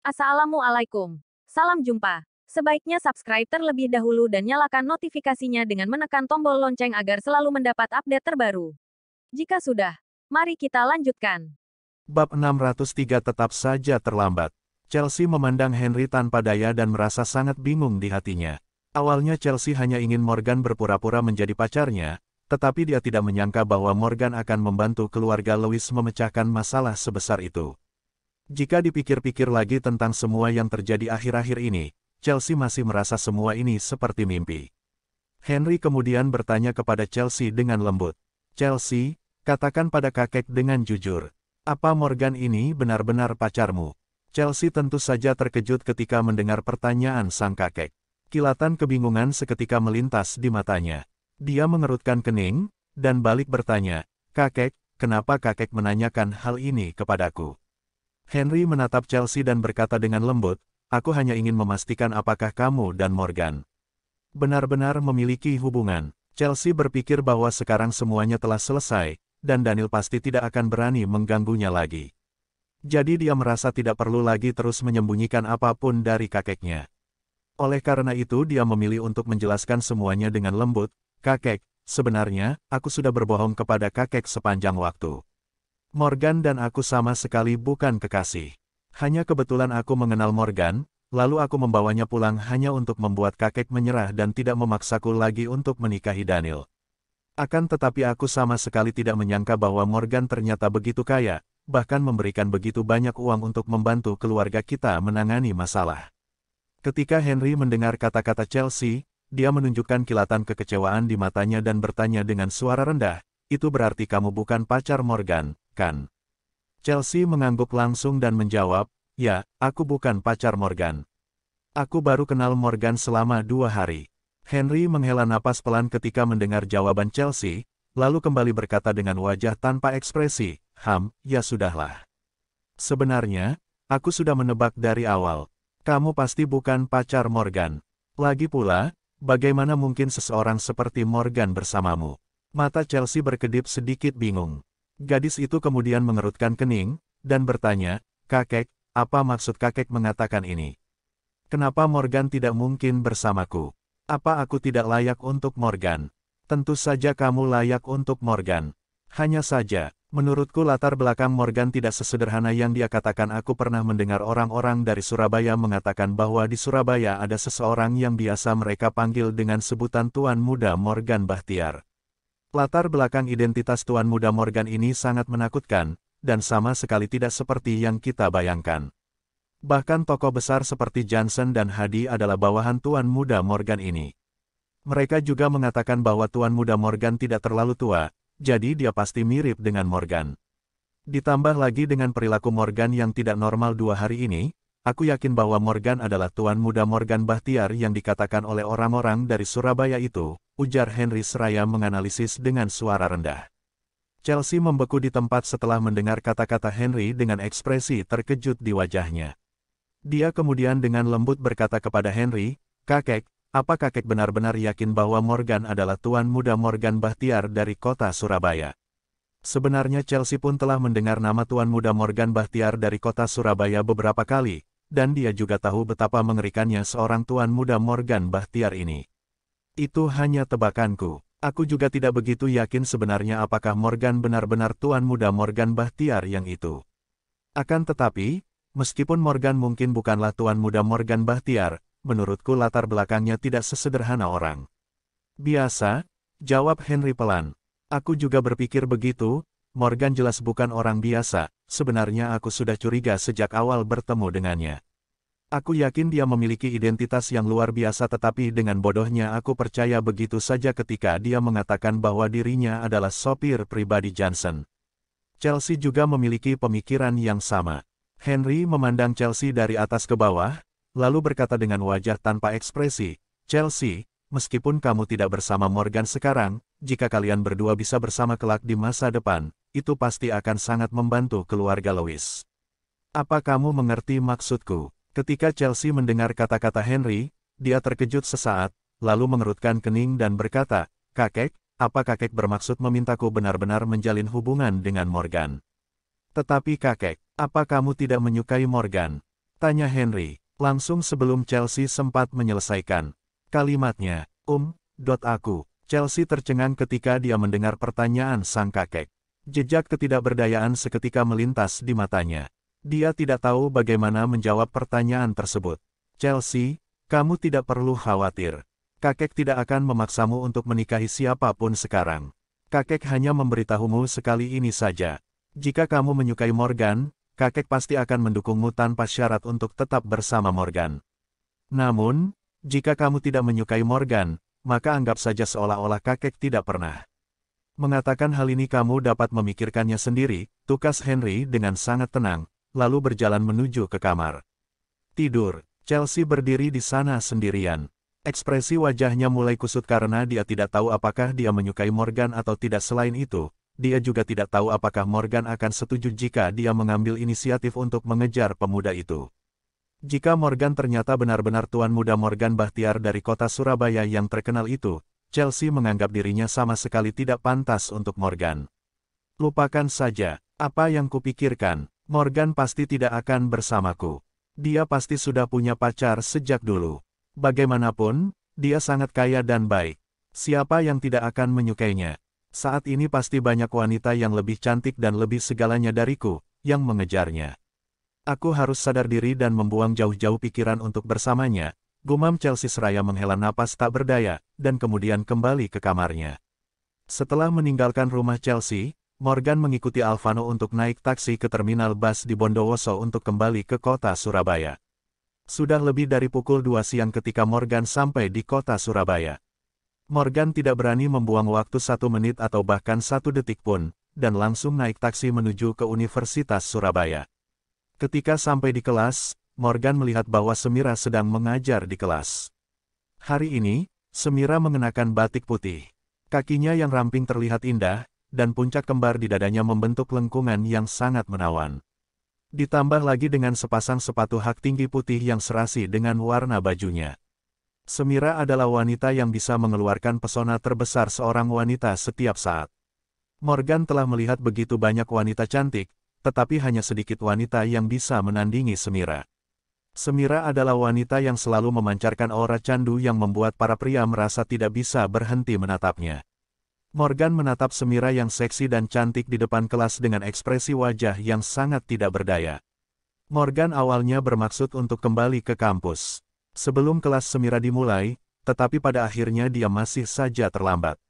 Assalamualaikum. Salam jumpa. Sebaiknya subscribe terlebih dahulu dan nyalakan notifikasinya dengan menekan tombol lonceng agar selalu mendapat update terbaru. Jika sudah, mari kita lanjutkan. Bab 603 tetap saja terlambat. Chelsea memandang Henry tanpa daya dan merasa sangat bingung di hatinya. Awalnya Chelsea hanya ingin Morgan berpura-pura menjadi pacarnya, tetapi dia tidak menyangka bahwa Morgan akan membantu keluarga Lewis memecahkan masalah sebesar itu. Jika dipikir-pikir lagi tentang semua yang terjadi akhir-akhir ini, Chelsea masih merasa semua ini seperti mimpi. Henry kemudian bertanya kepada Chelsea dengan lembut. "Chelsea, katakan pada kakek dengan jujur. Apa Morgan ini benar-benar pacarmu?" Chelsea tentu saja terkejut ketika mendengar pertanyaan sang kakek. Kilatan kebingungan seketika melintas di matanya. Dia mengerutkan kening, dan balik bertanya, "Kakek, kenapa kakek menanyakan hal ini kepadaku?" Henry menatap Chelsea dan berkata dengan lembut, "Aku hanya ingin memastikan apakah kamu dan Morgan benar-benar memiliki hubungan." Chelsea berpikir bahwa sekarang semuanya telah selesai, dan Daniel pasti tidak akan berani mengganggunya lagi. Jadi dia merasa tidak perlu lagi terus menyembunyikan apapun dari kakeknya. Oleh karena itu dia memilih untuk menjelaskan semuanya dengan lembut, "Kakek, sebenarnya, aku sudah berbohong kepada kakek sepanjang waktu. Morgan dan aku sama sekali bukan kekasih. Hanya kebetulan aku mengenal Morgan, lalu aku membawanya pulang hanya untuk membuat kakek menyerah dan tidak memaksaku lagi untuk menikahi Daniel. Akan tetapi aku sama sekali tidak menyangka bahwa Morgan ternyata begitu kaya, bahkan memberikan begitu banyak uang untuk membantu keluarga kita menangani masalah." Ketika Henry mendengar kata-kata Chelsea, dia menunjukkan kilatan kekecewaan di matanya dan bertanya dengan suara rendah, "Itu berarti kamu bukan pacar Morgan, kan?" Chelsea mengangguk langsung dan menjawab, "Ya, aku bukan pacar Morgan. Aku baru kenal Morgan selama 2 hari." Henry menghela napas pelan ketika mendengar jawaban Chelsea, lalu kembali berkata dengan wajah tanpa ekspresi, "Ya sudahlah. Sebenarnya, aku sudah menebak dari awal. Kamu pasti bukan pacar Morgan. Lagi pula, bagaimana mungkin seseorang seperti Morgan bersamamu?" Mata Chelsea berkedip sedikit bingung. Gadis itu kemudian mengerutkan kening, dan bertanya, "Kakek, apa maksud kakek mengatakan ini? Kenapa Morgan tidak mungkin bersamaku? Apa aku tidak layak untuk Morgan?" "Tentu saja kamu layak untuk Morgan. Hanya saja, menurutku latar belakang Morgan tidak sesederhana yang dia katakan." Aku pernah mendengar orang-orang dari Surabaya mengatakan bahwa di Surabaya ada seseorang yang biasa mereka panggil dengan sebutan Tuan Muda Morgan Bahtiar. Latar belakang identitas Tuan Muda Morgan ini sangat menakutkan, dan sama sekali tidak seperti yang kita bayangkan. Bahkan tokoh besar seperti Johnson dan Hadi adalah bawahan Tuan Muda Morgan ini. Mereka juga mengatakan bahwa Tuan Muda Morgan tidak terlalu tua, jadi dia pasti mirip dengan Morgan. Ditambah lagi dengan perilaku Morgan yang tidak normal 2 hari ini, aku yakin bahwa Morgan adalah Tuan Muda Morgan Bahtiar yang dikatakan oleh orang-orang dari Surabaya itu, ujar Henry seraya menganalisis dengan suara rendah. Chelsea membeku di tempat setelah mendengar kata-kata Henry dengan ekspresi terkejut di wajahnya. Dia kemudian dengan lembut berkata kepada Henry, "Kakek, apa kakek benar-benar yakin bahwa Morgan adalah Tuan Muda Morgan Bahtiar dari kota Surabaya?" Sebenarnya Chelsea pun telah mendengar nama Tuan Muda Morgan Bahtiar dari kota Surabaya beberapa kali, dan dia juga tahu betapa mengerikannya seorang Tuan Muda Morgan Bahtiar ini. "Itu hanya tebakanku. Aku juga tidak begitu yakin sebenarnya apakah Morgan benar-benar Tuan Muda Morgan Bahtiar yang itu. Akan tetapi, meskipun Morgan mungkin bukanlah Tuan Muda Morgan Bahtiar, menurutku latar belakangnya tidak sesederhana orang biasa," jawab Henry pelan. "Aku juga berpikir begitu, Morgan jelas bukan orang biasa, sebenarnya aku sudah curiga sejak awal bertemu dengannya. Aku yakin dia memiliki identitas yang luar biasa tetapi dengan bodohnya aku percaya begitu saja ketika dia mengatakan bahwa dirinya adalah sopir pribadi Johnson." Chelsea juga memiliki pemikiran yang sama. Henry memandang Chelsea dari atas ke bawah, lalu berkata dengan wajah tanpa ekspresi, "Chelsea, meskipun kamu tidak bersama Morgan sekarang, jika kalian berdua bisa bersama kelak di masa depan, itu pasti akan sangat membantu keluarga Lewis. Apa kamu mengerti maksudku?" Ketika Chelsea mendengar kata-kata Henry, dia terkejut sesaat, lalu mengerutkan kening dan berkata, "Kakek, apa kakek bermaksud memintaku benar-benar menjalin hubungan dengan Morgan?" "Tetapi kakek, apa kamu tidak menyukai Morgan?" Tanya Henry, langsung sebelum Chelsea sempat menyelesaikan kalimatnya. Aku. Chelsea tercengang ketika dia mendengar pertanyaan sang kakek. Jejak ketidakberdayaan seketika melintas di matanya. Dia tidak tahu bagaimana menjawab pertanyaan tersebut. Chelsea, kamu tidak perlu khawatir. Kakek tidak akan memaksamu untuk menikahi siapapun sekarang. Kakek hanya memberitahumu sekali ini saja. Jika kamu menyukai Morgan, kakek pasti akan mendukungmu tanpa syarat untuk tetap bersama Morgan. Namun, jika kamu tidak menyukai Morgan, maka anggap saja seolah-olah kakek tidak pernah. Mengatakan hal ini kamu dapat memikirkannya sendiri, tukas Henry dengan sangat tenang, lalu berjalan menuju ke kamar. Tidur, Chelsea berdiri di sana sendirian. Ekspresi wajahnya mulai kusut karena dia tidak tahu apakah dia menyukai Morgan atau tidak. Selain itu, dia juga tidak tahu apakah Morgan akan setuju jika dia mengambil inisiatif untuk mengejar pemuda itu. Jika Morgan ternyata benar-benar tuan muda Morgan Bahtiar dari kota Surabaya yang terkenal itu, Chelsea menganggap dirinya sama sekali tidak pantas untuk Morgan. Lupakan saja, apa yang kupikirkan, Morgan pasti tidak akan bersamaku. Dia pasti sudah punya pacar sejak dulu. Bagaimanapun, dia sangat kaya dan baik. Siapa yang tidak akan menyukainya? Saat ini pasti banyak wanita yang lebih cantik dan lebih segalanya dariku, yang mengejarnya. Aku harus sadar diri dan membuang jauh-jauh pikiran untuk bersamanya, gumam Chelsea seraya menghela napas tak berdaya, dan kemudian kembali ke kamarnya. Setelah meninggalkan rumah Chelsea, Morgan mengikuti Alvano untuk naik taksi ke terminal bus di Bondowoso untuk kembali ke kota Surabaya. Sudah lebih dari pukul 2 siang ketika Morgan sampai di kota Surabaya. Morgan tidak berani membuang waktu 1 menit atau bahkan 1 detik pun, dan langsung naik taksi menuju ke Universitas Surabaya. Ketika sampai di kelas, Morgan melihat bahwa Semira sedang mengajar di kelas. Hari ini, Semira mengenakan batik putih. Kakinya yang ramping terlihat indah, dan puncak kembar di dadanya membentuk lengkungan yang sangat menawan. Ditambah lagi dengan sepasang sepatu hak tinggi putih yang serasi dengan warna bajunya. Semira adalah wanita yang bisa mengeluarkan pesona terbesar seorang wanita setiap saat. Morgan telah melihat begitu banyak wanita cantik, tetapi hanya sedikit wanita yang bisa menandingi Semira. Semira adalah wanita yang selalu memancarkan aura candu yang membuat para pria merasa tidak bisa berhenti menatapnya. Morgan menatap Semira yang seksi dan cantik di depan kelas dengan ekspresi wajah yang sangat tidak berdaya. Morgan awalnya bermaksud untuk kembali ke kampus sebelum kelas Semira dimulai, tetapi pada akhirnya dia masih saja terlambat.